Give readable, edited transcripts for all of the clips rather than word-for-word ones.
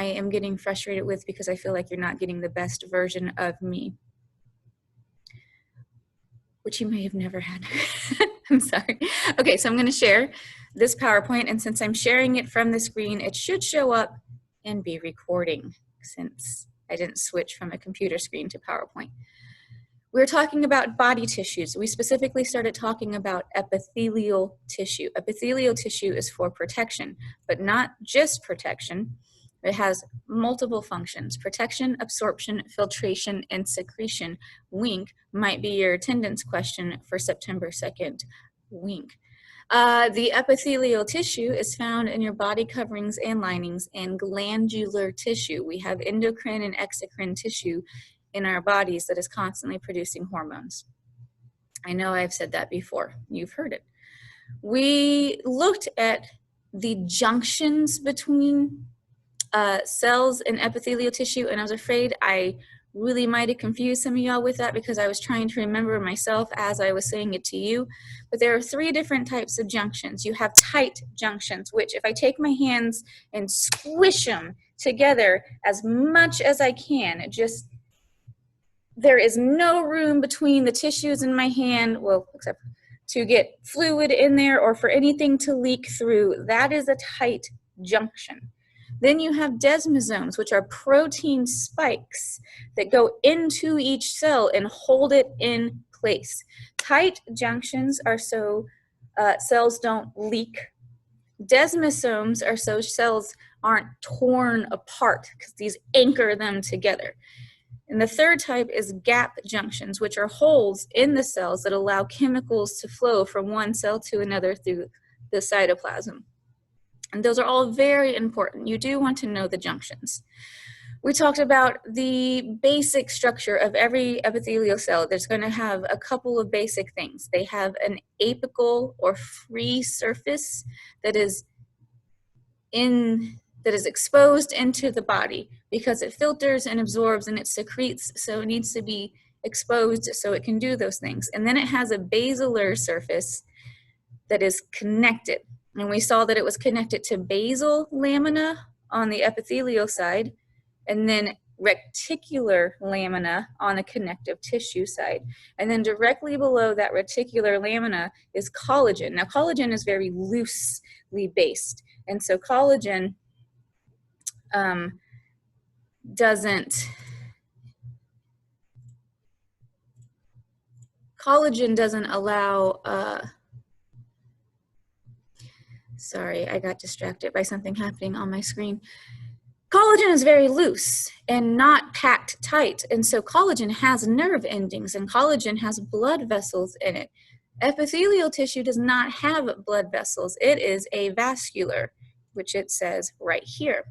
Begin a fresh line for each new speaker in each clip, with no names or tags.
am getting frustrated with because I feel like you're not getting the best version of me, which you may have never had. I'm sorry. Okay, so I'm going to share this PowerPoint, and since I'm sharing it from the screen, it should show up and be recording since I didn't switch from a computer screen to PowerPoint. We're talking about body tissues. We specifically started talking about epithelial tissue. Epithelial tissue is for protection, but not just protection. It has multiple functions: protection, absorption, filtration, and secretion. Wink might be your attendance question for September 2nd. Wink. The epithelial tissue is found in your body coverings and linings and glandular tissue. We have endocrine and exocrine tissue in our bodies that is constantly producing hormones. I know I've said that before. You've heard it. We looked at the junctions between cells and epithelial tissue, and I was afraid I really might have confused some of y'all with that because I was trying to remember myself as I was saying it to you. But there are 3 different types of junctions. You have tight junctions, which if I take my hands and squish them together as much as I can, there is no room between the tissues in my hand, well, except to get fluid in there or for anything to leak through. That is a tight junction. Then you have desmosomes, which are protein spikes that go into each cell and hold it in place. Tight junctions are so cells don't leak. Desmosomes are so cells aren't torn apart because these anchor them together. And the third type is gap junctions, which are holes in the cells that allow chemicals to flow from one cell to another through the cytoplasm. And those are all very important. You do want to know the junctions. We talked about the basic structure of every epithelial cell. There's going to have a couple of basic things. They have an apical or free surface that is exposed into the body because it filters and absorbs and it secretes, so it needs to be exposed so it can do those things. And then it has a basilar surface that is connected. And we saw that it was connected to basal lamina on the epithelial side, and then reticular lamina on the connective tissue side. And then directly below that reticular lamina is collagen. Now, collagen is very loosely based, and so collagen doesn't allow, sorry, I got distracted by something happening on my screen. Collagen is very loose and not packed tight, and so collagen has nerve endings and collagen has blood vessels in it. Epithelial tissue does not have blood vessels. It is avascular, which it says right here.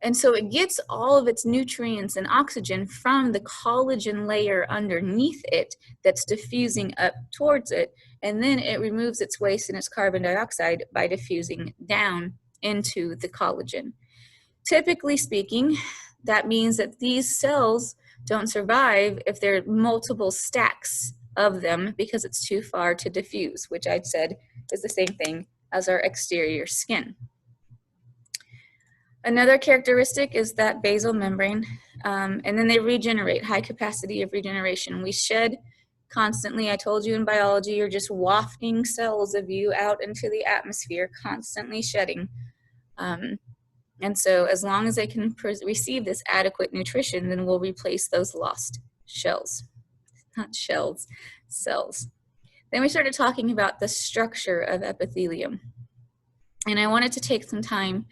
And so it gets all of its nutrients and oxygen from the collagen layer underneath it that's diffusing up towards it, and then it removes its waste and its carbon dioxide by diffusing down into the collagen. Typically speaking, that means that these cells don't survive if there are multiple stacks of them because it's too far to diffuse, which I'd said is the same thing as our exterior skin. Another characteristic is that basal membrane, and then they regenerate, high capacity of regeneration. We shed constantly. I told you in biology, you're just wafting cells of you out into the atmosphere, constantly shedding. And so as long as they can receive this adequate nutrition, then we'll replace those lost shells, not shells, cells. Then we started talking about the structure of epithelium. And I wanted to take some time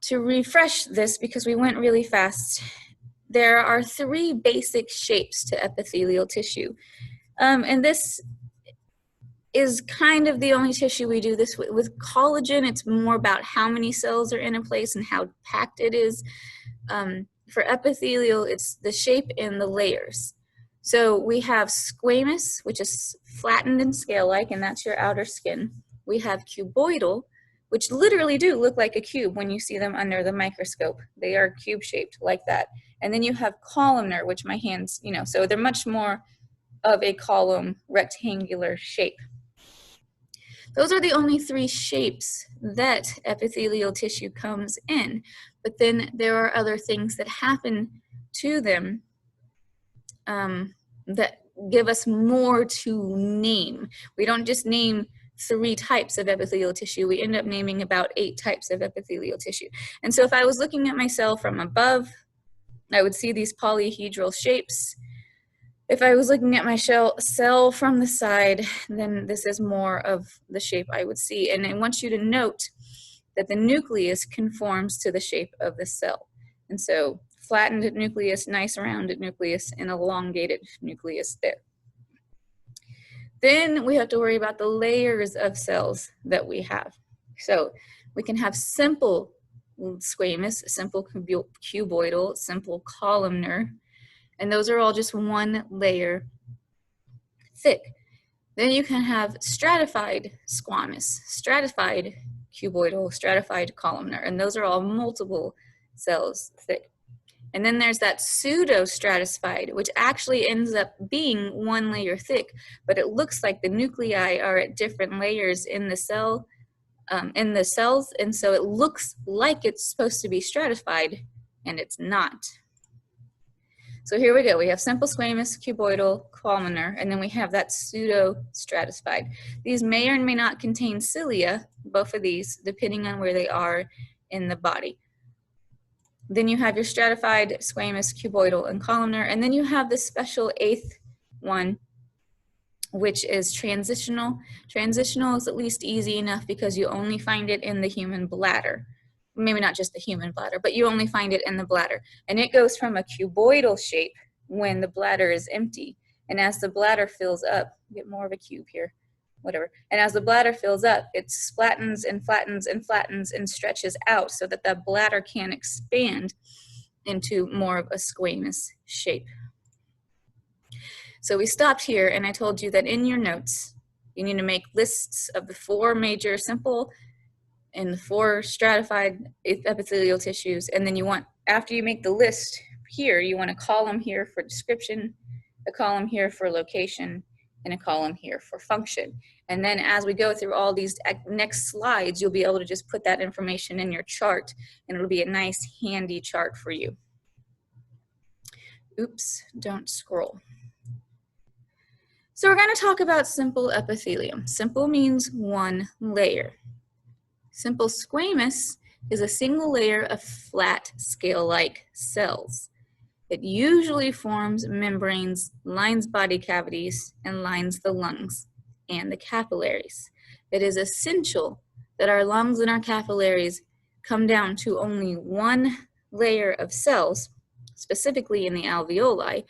to refresh this because we went really fast. There are 3 basic shapes to epithelial tissue. And this is kind of the only tissue we do this with. With collagen, it's more about how many cells are in a place and how packed it is. For epithelial, it's the shape and the layers. So we have squamous, which is flattened and scale-like, and that's your outer skin. We have cuboidal, which literally do look like a cube when you see them under the microscope. They are cube-shaped like that. And then you have columnar, which my hands, so they're much more of a column rectangular shape. Those are the only three shapes that epithelial tissue comes in. But then there are other things that happen to them that give us more to name. We don't just name 3 types of epithelial tissue. We end up naming about 8 types of epithelial tissue. And so if I was looking at my cell from above, I would see these polyhedral shapes. If I was looking at my cell from the side, then this is more of the shape I would see. And I want you to note that the nucleus conforms to the shape of the cell. And so flattened nucleus, nice rounded nucleus, and elongated nucleus there. Then we have to worry about the layers of cells that we have. So we can have simple squamous, simple cuboidal, simple columnar, and those are all just one layer thick. Then you can have stratified squamous, stratified cuboidal, stratified columnar, and those are all multiple cells thick. And then there's that pseudo-stratified, which actually ends up being one layer thick, but it looks like the nuclei are at different layers in the cell, in the cells, and so it looks like it's supposed to be stratified, and it's not. So here we go. We have simple squamous, cuboidal, columnar, and then we have that pseudo-stratified. These may or may not contain cilia, both of these, depending on where they are in the body. Then you have your stratified, squamous, cuboidal, and columnar, and then you have this special 8th one, which is transitional. Transitional is at least easy enough because you only find it in the human bladder. Maybe not just the human bladder, but you only find it in the bladder. And it goes from a cuboidal shape when the bladder is empty. And as the bladder fills up, get more of a cube here, whatever. And as the bladder fills up, it flattens and flattens and flattens and stretches out so that the bladder can expand into more of a squamous shape. So we stopped here, and I told you that in your notes, you need to make lists of the 4 major simple and the 4 stratified epithelial tissues. And then you want, after you make the list here, you want a column here for description, a column here for location, and a column here for function. And then as we go through all these next slides, you'll be able to just put that information in your chart, and it'll be a nice handy chart for you. Oops, don't scroll. So we're going to talk about simple epithelium. Simple means one layer. Simple squamous is a single layer of flat scale-like cells. It usually forms membranes, lines body cavities, and lines the lungs and the capillaries. It is essential that our lungs and our capillaries come down to only one layer of cells, specifically in the alveoli,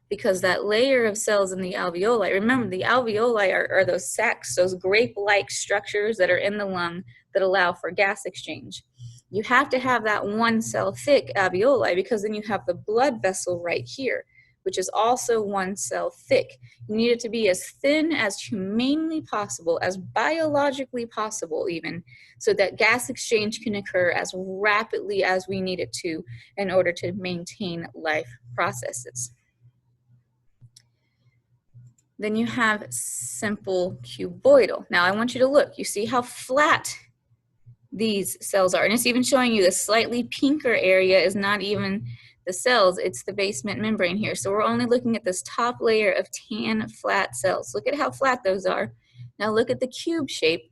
because that layer of cells in the alveoli, remember the alveoli are those sacs, those grape-like structures that are in the lung that allow for gas exchange. You have to have that one cell thick alveoli because then you have the blood vessel right here, which is also one cell thick. You need it to be as thin as humanly possible, as biologically possible even, so that gas exchange can occur as rapidly as we need it to in order to maintain life processes. Then you have simple cuboidal. Now I want you to look. You see how flat these cells are. And it's even showing you the slightly pinker area is not even the cells, it's the basement membrane here. So we're only looking at this top layer of tan flat cells. Look at how flat those are. Now look at the cube shape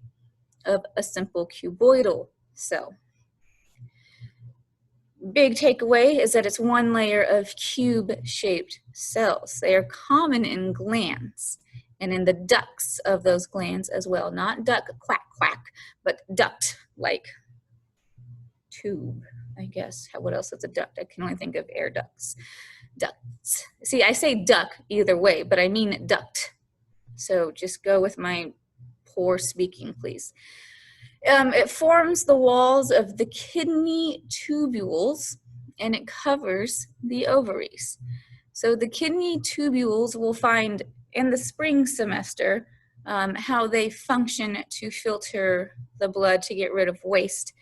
of a simple cuboidal cell. Big takeaway is that it's one layer of cube-shaped cells. They are common in glands and in the ducts of those glands as well. Not duck, quack, quack, but duct, like tube, I guess. What else is a duct? I can only think of air ducts. Ducts. See, I say duck either way, but I mean duct. So just go with my poor speaking, please. It forms the walls of the kidney tubules, and it covers the ovaries. So the kidney tubules will find in the spring semester how they function to filter the blood to get rid of waste.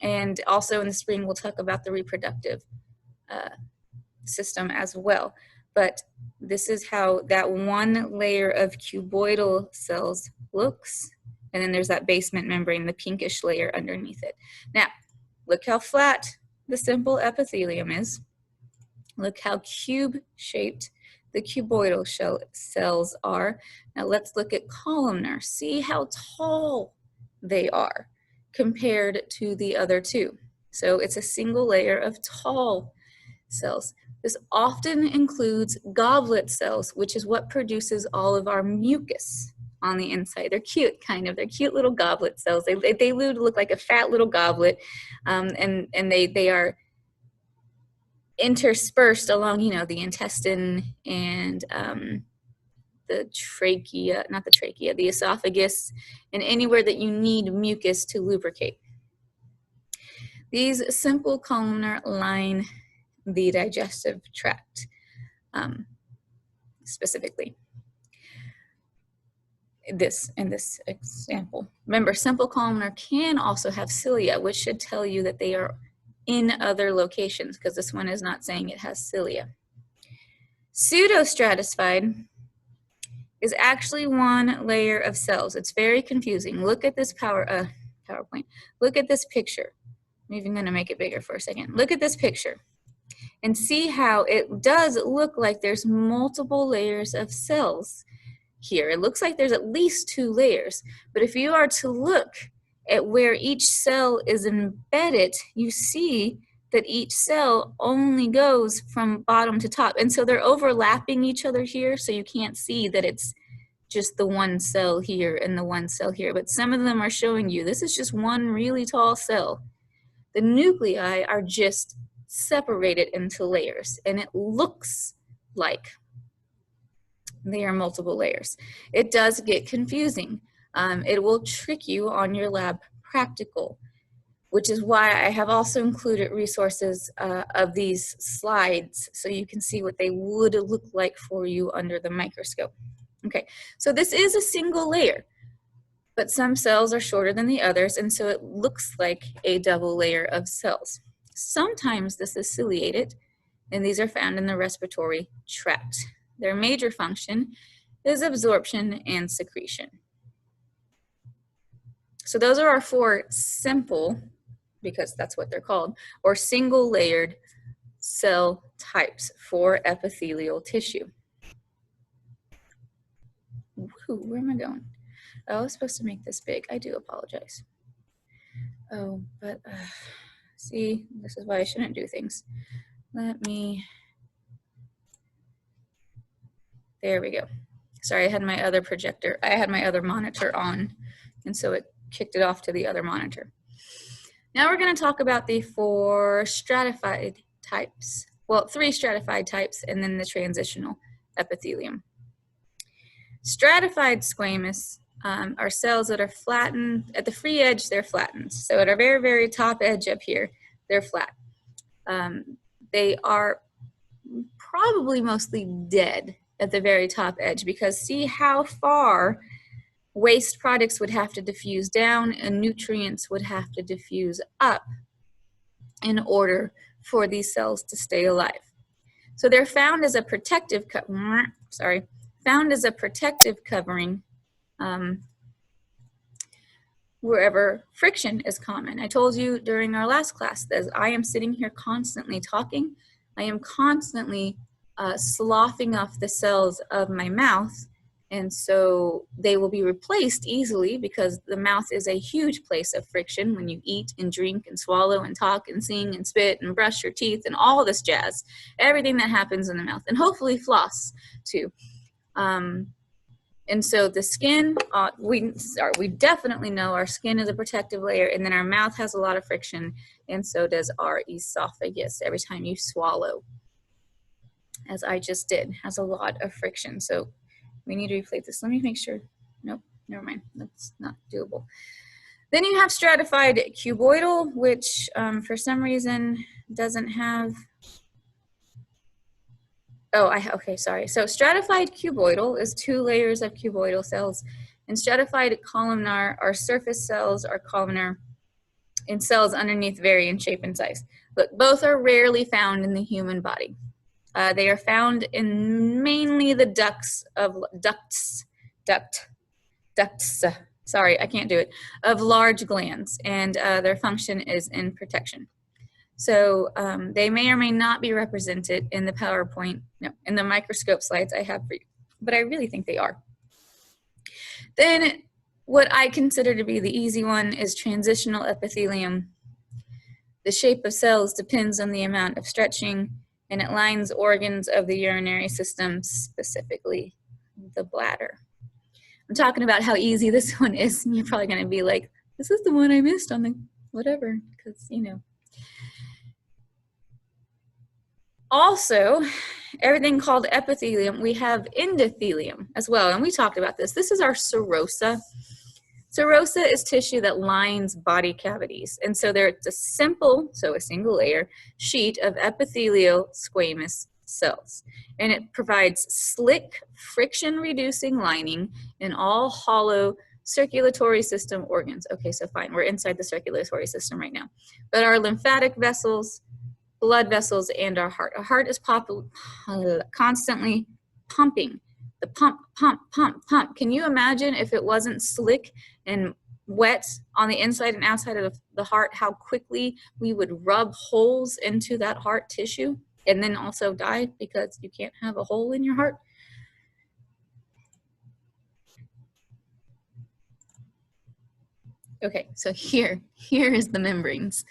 And also in the spring, we'll talk about the reproductive system as well. But this is how that one layer of cuboidal cells looks. And then there's that basement membrane, the pinkish layer underneath it. Now, look how flat the simple epithelium is. Look how cube-shaped the cuboidal cells are. Now let's look at columnar. See how tall they are compared to the other two. So it's a single layer of tall cells. This often includes goblet cells, which is what produces all of our mucus on the inside. They're cute, kind of. They're cute little goblet cells. They look like a fat little goblet, and they are interspersed along, you know, the intestine and the trachea, not the trachea, the esophagus, and anywhere that you need mucus to lubricate. These simple columnar line the digestive tract specifically. In this example. Remember, simple columnar can also have cilia, which should tell you that they are in other locations, because this one is not saying it has cilia. Pseudostratified is actually one layer of cells. It's very confusing. Look at this PowerPoint. Look at this picture. I'm even going to make it bigger for a second. Look at this picture and see how it does look like there's multiple layers of cells here. It looks like there's at least 2 layers, but if you are to look at where each cell is embedded, you see that each cell only goes from bottom to top. And so they're overlapping each other here, so you can't see that it's just the one cell here and the one cell here. But some of them are showing you this is just one really tall cell. The nuclei are just separated into layers, and it looks like they are multiple layers. It does get confusing. It will trick you on your lab practical, which is why I have also included resources of these slides so you can see what they would look like for you under the microscope. Okay, so this is a single layer, but some cells are shorter than the others, and so it looks like a double layer of cells. Sometimes this is ciliated, and these are found in the respiratory tract. Their major function is absorption and secretion. So those are our 4 simple, because that's what they're called, or single layered cell types for epithelial tissue. Woo, where am I going? Oh, I was supposed to make this big. I do apologize. Oh, but see, this is why I shouldn't do things. Let me, there we go. Sorry, I had my other projector, I had my other monitor on, and so it kicked it off to the other monitor. Now we're going to talk about the 4 stratified types. Well, 3 stratified types, and then the transitional epithelium. Stratified squamous are cells that are flattened. At the free edge, they're flattened. So at our very, very top edge up here, they're flat. They are probably mostly dead at the very top edge, because see how far waste products would have to diffuse down and nutrients would have to diffuse up in order for these cells to stay alive. So they're found as a protective covering wherever friction is common. I told you during our last class that I am sitting here constantly talking. I am constantly sloughing off the cells of my mouth, and so they will be replaced easily, because the mouth is a huge place of friction when you eat and drink and swallow and talk and sing and spit and brush your teeth and all this jazz, everything that happens in the mouth, and hopefully floss too. And so the skin, we definitely know our skin is a protective layer, and then our mouth has a lot of friction, and so does our esophagus. Every time you swallow, as I just did, has a lot of friction. So we need to replace this. Let me make sure. Nope, never mind. That's not doable. Then you have stratified cuboidal, which for some reason doesn't have. Okay, sorry. So stratified cuboidal is 2 layers of cuboidal cells, and stratified columnar are surface cells or columnar in cells underneath vary in shape and size. Look, both are rarely found in the human body. They are found in mainly the ducts. sorry, I can't do it, of large glands, and their function is in protection. So they may or may not be represented in the PowerPoint, no, in the microscope slides I have for you, but I really think they are. Then what I consider to be the easy one is transitional epithelium. The shape of cells depends on the amount of stretching, and it lines organs of the urinary system, specifically the bladder. I'm talking about how easy this one is, and you're probably going to be like, this is the one I missed on the whatever, because, you know. Also, everything called epithelium, we have endothelium as well, and we talked about this. This is our serosa. Serosa is tissue that lines body cavities, and so there's a simple, so a single layer, sheet of epithelial squamous cells, and it provides slick, friction-reducing lining in all hollow circulatory system organs. Okay, so fine, we're inside the circulatory system right now. But our lymphatic vessels, blood vessels, and our heart. Our heart is constantly pumping. The pump, pump, pump, pump. Can you imagine if it wasn't slick and wet on the inside and outside of the heart, how quickly we would rub holes into that heart tissue and then also die because you can't have a hole in your heart? Okay, so here is the membranes.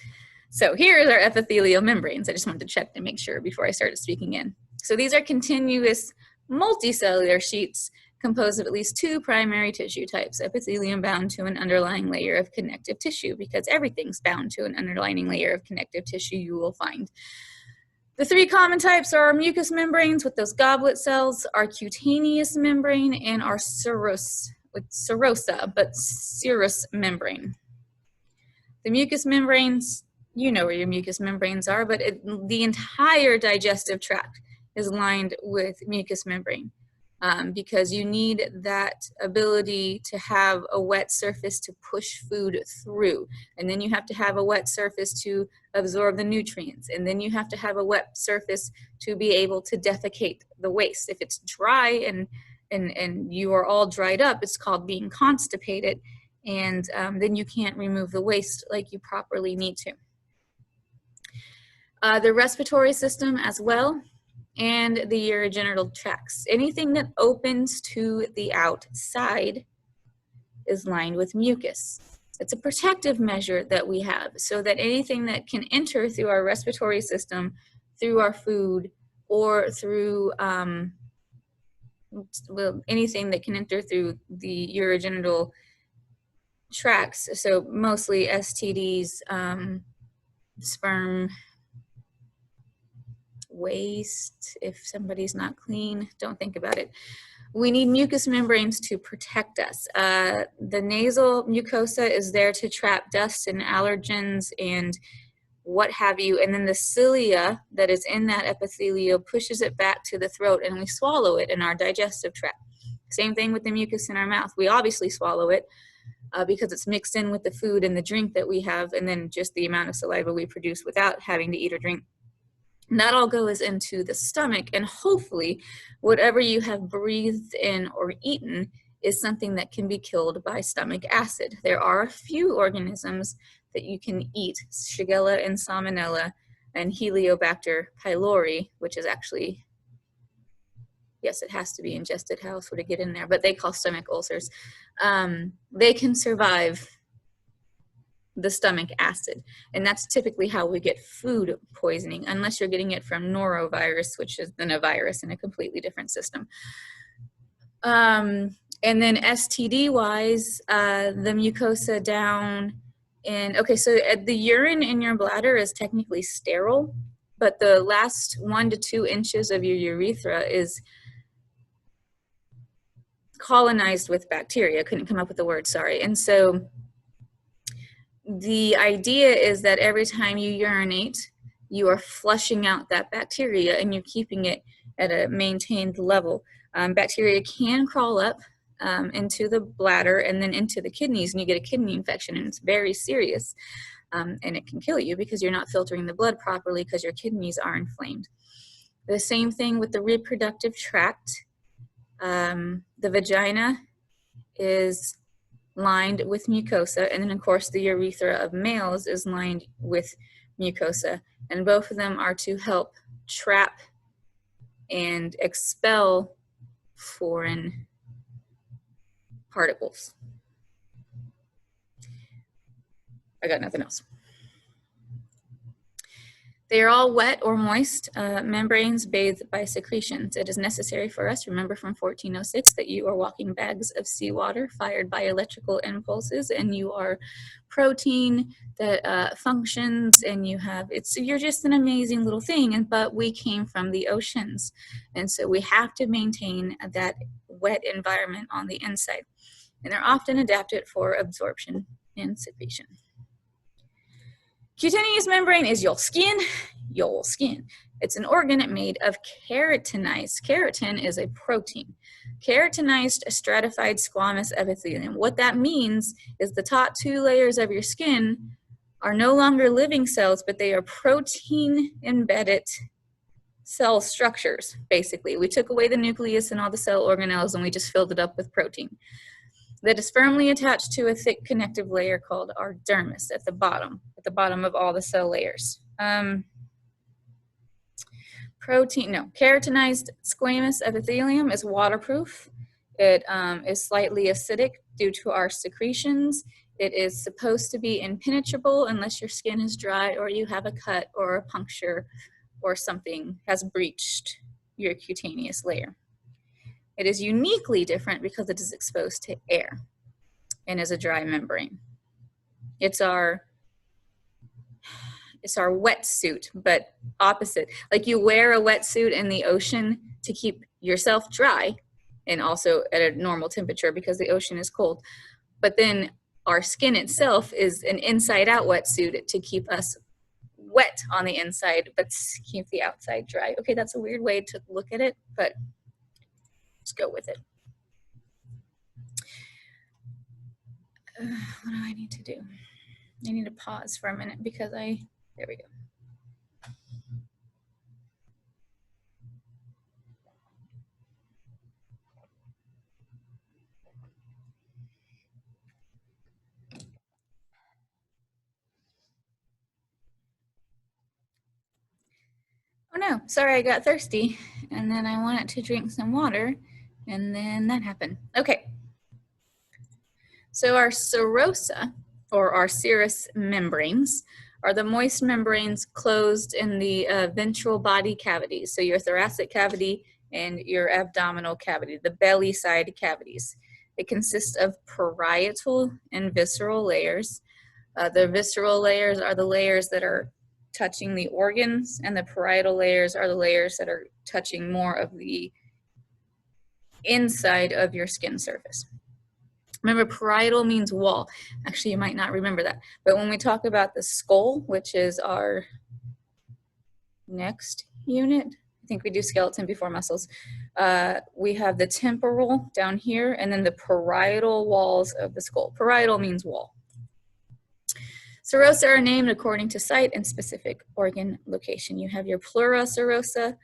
So here is our epithelial membranes. I just wanted to check to make sure before I started speaking in. So these are continuous multicellular sheets composed of at least two primary tissue types, epithelium bound to an underlying layer of connective tissue, because everything's bound to an underlying layer of connective tissue, you will find. The three common types are our mucous membranes with those goblet cells, our cutaneous membrane, and our serous, with serosa, but serous membrane. The mucous membranes, you know where your mucous membranes are, but the entire digestive tract is lined with mucous membrane because you need that ability to have a wet surface to push food through. And then you have to have a wet surface to absorb the nutrients. And then you have to have a wet surface to be able to defecate the waste. If it's dry and you are all dried up, it's called being constipated. And then you can't remove the waste like you properly need to. The respiratory system as well, and the urogenital tracts. Anything that opens to the outside is lined with mucus. It's a protective measure that we have so that anything that can enter through our respiratory system, through our food, or through anything that can enter through the urogenital tracts, so mostly STDs, sperm, waste, if somebody's not clean, don't think about it. We need mucous membranes to protect us. The nasal mucosa is there to trap dust and allergens and what have you, and then the cilia that is in that epithelial pushes it back to the throat and we swallow it in our digestive tract. Same thing with the mucus in our mouth. We obviously swallow it because it's mixed in with the food and the drink that we have, and then just the amount of saliva we produce without having to eat or drink. And that all goes into the stomach, and hopefully whatever you have breathed in or eaten is something that can be killed by stomach acid. There are a few organisms that you can eat, Shigella and Salmonella and Heliobacter pylori, which is actually, yes, it has to be ingested. How else would it get in there? But they call stomach ulcers. They can survive the stomach acid, and that's typically how we get food poisoning, unless you're getting it from norovirus, which is then a virus in a completely different system. And then STD wise, the mucosa down in, okay, so the urine in your bladder is technically sterile, but the last 1 to 2 inches of your urethra is colonized with bacteria. Couldn't come up with the word, sorry. And so the idea is that every time you urinate, you are flushing out that bacteria and you're keeping it at a maintained level. Bacteria can crawl up into the bladder and then into the kidneys, and you get a kidney infection, and it's very serious. And it can kill you because you're not filtering the blood properly because your kidneys are inflamed. The same thing with the reproductive tract. The vagina is lined with mucosa, and then of course the urethra of males is lined with mucosa, and both of them are to help trap and expel foreign particles. I got nothing else. They are all wet or moist membranes bathed by secretions. It is necessary for us, remember from 1406, that you are walking bags of seawater fired by electrical impulses, and you are protein that functions, and you're just an amazing little thing, but we came from the oceans. And so we have to maintain that wet environment on the inside. And they're often adapted for absorption and secretion. Cutaneous membrane is your skin. It's an organ made of keratinized. Keratin is a protein. Keratinized stratified squamous epithelium. What that means is the top two layers of your skin are no longer living cells, but they are protein-embedded cell structures, basically. We took away the nucleus and all the cell organelles, and we just filled it up with protein that is firmly attached to a thick connective layer called our dermis at the bottom of all the cell layers. Keratinized squamous epithelium is waterproof. It is slightly acidic due to our secretions. It is supposed to be impenetrable unless your skin is dry or you have a cut or a puncture or something has breached your cutaneous layer. It is uniquely different because it is exposed to air and is a dry membrane. It's our wetsuit, but opposite. Like you wear a wetsuit in the ocean to keep yourself dry and also at a normal temperature because the ocean is cold. But then our skin itself is an inside-out wetsuit to keep us wet on the inside, but keep the outside dry. Okay, that's a weird way to look at it, but let's go with it. What do I need to do? I need to pause for a minute because there we go. Oh no, sorry, I got thirsty and then I wanted to drink some water and then that happened. Okay. So our serosa, or our serous membranes, are the moist membranes closed in the ventral body cavities. So your thoracic cavity and your abdominal cavity, the belly side cavities. It consists of parietal and visceral layers. The visceral layers are the layers that are touching the organs, and the parietal layers are the layers that are touching more of the inside of your skin surface. Remember, parietal means wall. Actually, you might not remember that. But when we talk about the skull, which is our next unit, I think we do skeleton before muscles, we have the temporal down here, and then the parietal walls of the skull. Parietal means wall. Serosa are named according to site and specific organ location. You have your pleura serosa.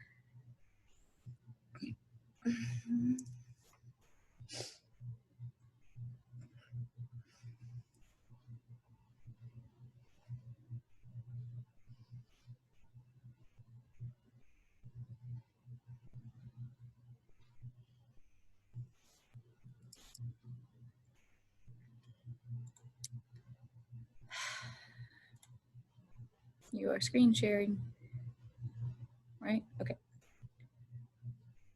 You are screen sharing, right? Okay.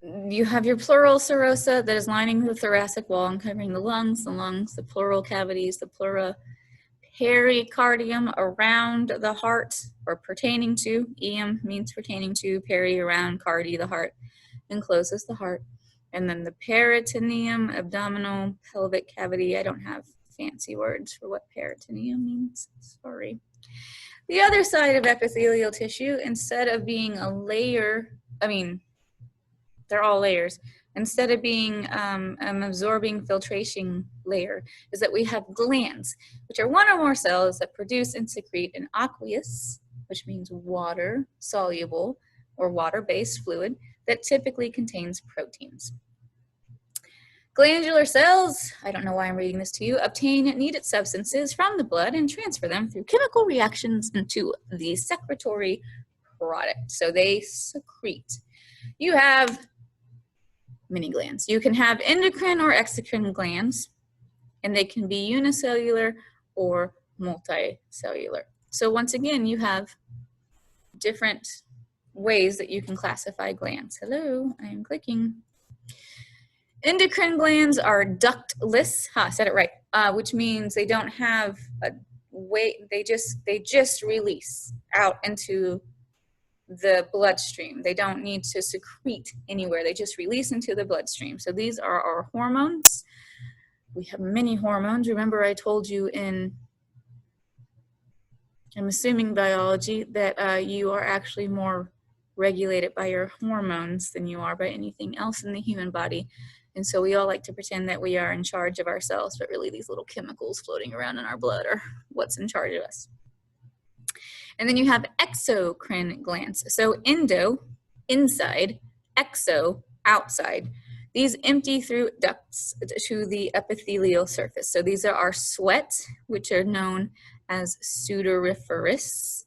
You have your pleural serosa that is lining the thoracic wall and covering the lungs, the pleural cavities, the pleura, pericardium around the heart, or pertaining to. Eum means pertaining to, peri around, cardi the heart, encloses the heart. And then the peritoneum, abdominal, pelvic cavity. I don't have fancy words for what peritoneum means, sorry. The other side of epithelial tissue, instead of being a layer, they're all layers. Instead of being an absorbing filtration layer, is that we have glands, which are one or more cells that produce and secrete an aqueous, which means water soluble or water-based fluid that typically contains proteins. Glandular cells, I don't know why I'm reading this to you, obtain needed substances from the blood and transfer them through chemical reactions into the secretory product. So they secrete. You have many glands. You can have endocrine or exocrine glands, and they can be unicellular or multicellular. So once again, you have different ways that you can classify glands. Hello, I am clicking. Endocrine glands are ductless. I said it right, which means they don't have a way. They just release out into the bloodstream. They don't need to secrete anywhere. They just release into the bloodstream. So these are our hormones. We have many hormones. Remember, I told you in, I'm assuming biology, that you are actually more regulated by your hormones than you are by anything else in the human body. And so we all like to pretend that we are in charge of ourselves, but really these little chemicals floating around in our blood are what's in charge of us. And then you have exocrine glands. So endo, inside, exo, outside. These empty through ducts to the epithelial surface. So these are our sweat, which are known as sudoriferous,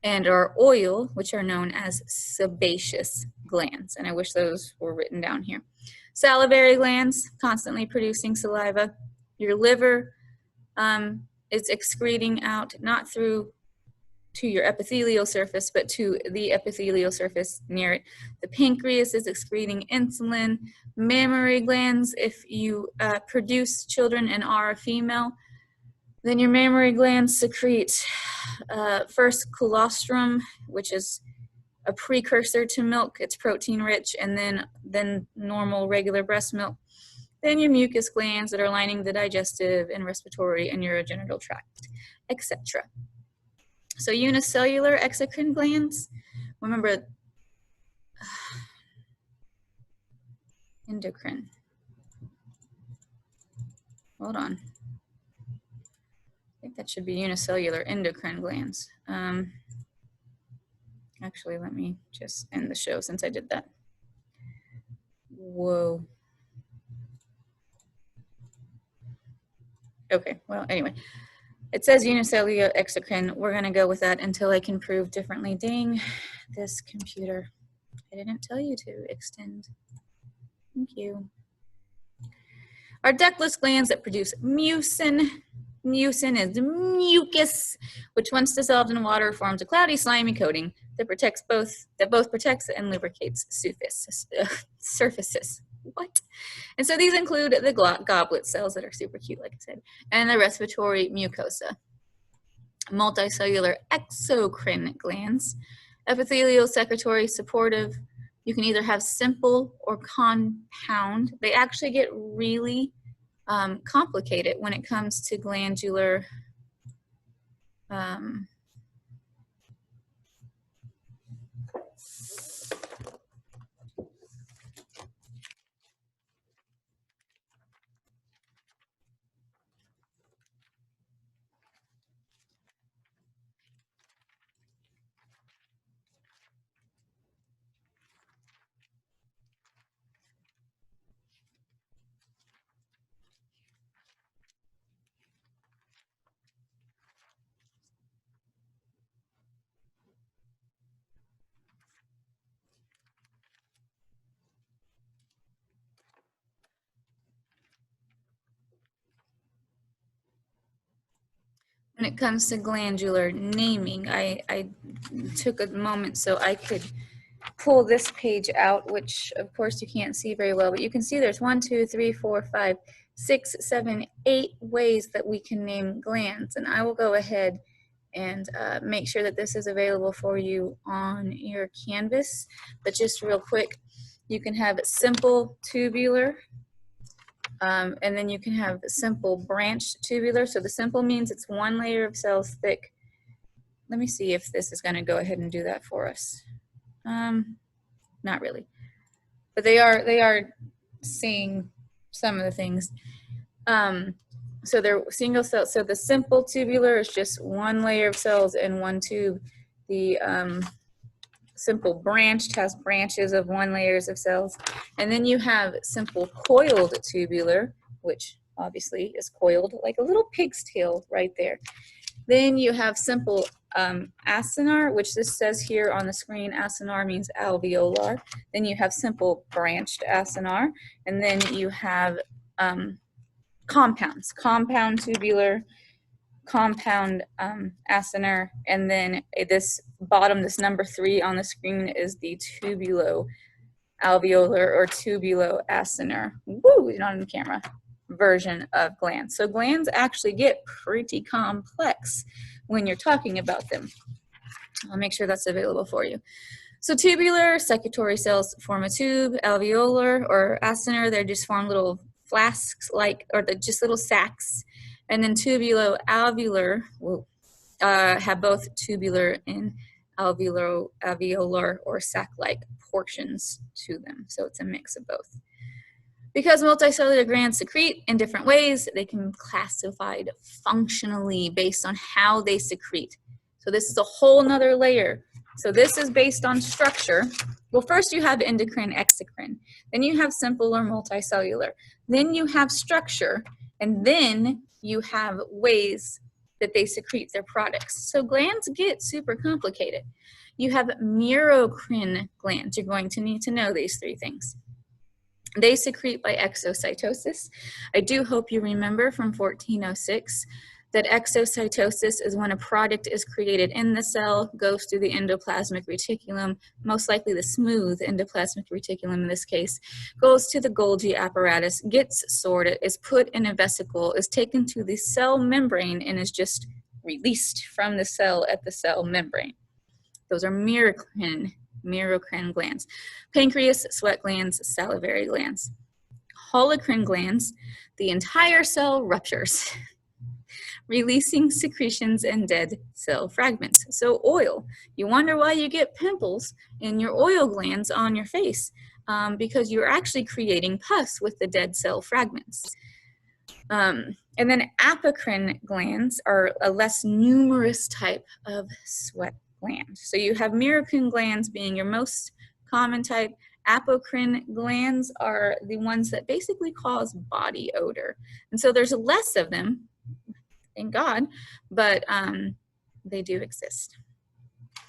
and our oil, which are known as sebaceous glands. And I wish those were written down here. Salivary glands, constantly producing saliva. Your liver is excreting out, not through to your epithelial surface, but to the epithelial surface near it. The pancreas is excreting insulin. Mammary glands, if you produce children and are a female, then your mammary glands secrete first colostrum, which is a precursor to milk. It's protein rich, and then normal regular breast milk. Then your mucus glands that are lining the digestive and respiratory and urogenital tract, etc. So unicellular exocrine glands, remember, endocrine. Hold on. I think that should be unicellular endocrine glands. Actually, let me just end the show since I did that. Whoa. Okay, well, anyway. It says unicellular exocrine. We're going to go with that until I can prove differently. Dang, this computer. I didn't tell you to extend. Thank you. Our ductless glands that produce mucin. Mucin is mucus, which once dissolved in water forms a cloudy, slimy coating that both protects and lubricates surfaces. What? And so these include the goblet cells that are super cute, like I said, and the respiratory mucosa. Multicellular exocrine glands, epithelial, secretory, supportive. You can either have simple or compound. They actually get really complicated when it comes to glandular when it comes to glandular naming. I took a moment so I could pull this page out, which of course you can't see very well, but you can see there's 1, 2, 3, 4, 5, 6, 7, 8 ways that we can name glands. And I will go ahead and make sure that this is available for you on your Canvas. But just real quick, you can have simple tubular, and then you can have simple branched tubular. So the simple means it's one layer of cells thick. Let me see if this is going to go ahead and do that for us. Not really, but they are seeing some of the things. So they're single cell. So the simple tubular is just one layer of cells in one tube. The Simple branched has branches of one layers of cells. And then you have simple coiled tubular, which obviously is coiled like a little pig's tail right there. Then you have simple acinar, which this says here on the screen, acinar means alveolar. Then you have simple branched acinar. And then you have compounds, compound tubular, compound acinar, and then this bottom, this number 3 on the screen is the tubulo alveolar or tubulo acinar. Woo, not on the camera. Version of glands. So glands actually get pretty complex when you're talking about them. I'll make sure that's available for you. So tubular, secretory cells form a tube. Alveolar or acinar, they just form little flasks like, or just little sacs. And then tubulo-alveolar have both tubular and alveolar or sac-like portions to them. So it's a mix of both. Because multicellular glands secrete in different ways, they can be classified functionally based on how they secrete. So this is a whole nother layer. So this is based on structure. Well, first you have endocrine, exocrine. Then you have simple or multicellular. Then you have structure. And then you have ways that they secrete their products. So glands get super complicated. You have merocrine glands. You're going to need to know these 3 things. They secrete by exocytosis. I do hope you remember from 1406 that exocytosis is when a product is created in the cell, goes through the endoplasmic reticulum, most likely the smooth endoplasmic reticulum in this case, goes to the Golgi apparatus, gets sorted, is put in a vesicle, is taken to the cell membrane, and is just released from the cell at the cell membrane. Those are merocrine glands. Pancreas, sweat glands, salivary glands. Holocrine glands, the entire cell ruptures, releasing secretions and dead cell fragments. So oil, you wonder why you get pimples in your oil glands on your face, because you're actually creating pus with the dead cell fragments. And then apocrine glands are a less numerous type of sweat gland. So you have merocrine glands being your most common type. Apocrine glands are the ones that basically cause body odor. And so there's less of them, thank God, but they do exist.